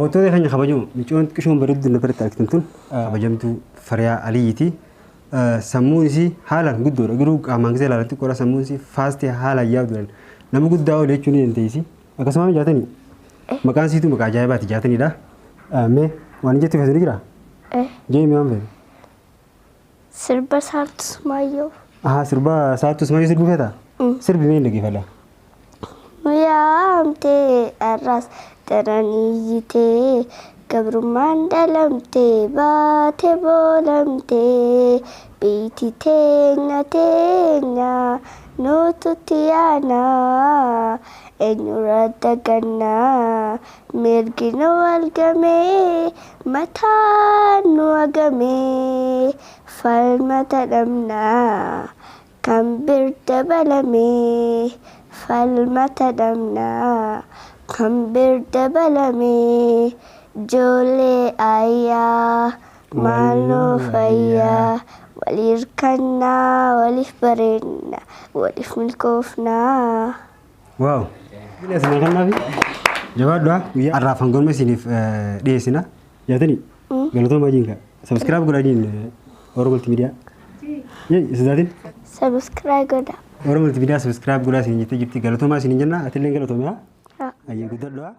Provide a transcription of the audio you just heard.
daawwattoota keenya kabajamoo micoon xiqqishoon bareeddu nafarratti argitantuun kabajamtuu Fariyaa Aliyiiti. Sammuun isii haalaan guddoodha garuu qaamaan gisee ilaalatti qora sammuun isii faastee haalaan yaabduudhaan nama guddaa oole jechuun ni dandeessi. Akkasumas jaatanii maqaan isiitu maqaa ajaa'ibaati jaataniidha. Mee waan jettu feetu ni jira? Jeemi waan feetu? Sirba Saartus Maayyoo. Sirba Saartus Maayyoo sirbi feeta? Sirbi mee hin dhaggeeffadha? Yaamtee arras daraniyyitee gabrummaan dhalamtee baatee boolamtee biitii teenya teenya nututti yaanaa eenyurra dagannaa mirgi nu walgamee mataan nu hagamee falmata dhabnaa kan bir dabalamee falmata dhabnaa kan bir dabalamee ijoollee ayyaa maaloo fayyaa waliif kannaa waliif bareedna waliif milkoofnaa. Waaw! Bineensuma kannaafi jabaadhaa guyyaa har'aaf hangooma isiniif dhiyeessina. Jaatanii galatooma jiinka sabiskiraayib godhaniin Oromoo Multiimiidiyaa. Isaatiin? Sabiskiraayib godha. Oromoo Multiimiidiyaa sabiskiraayib godhaa isiniin jettee jirti galatoomaa isiniin jenna ati illee galatoomee haa? Ayyee guddadhaa.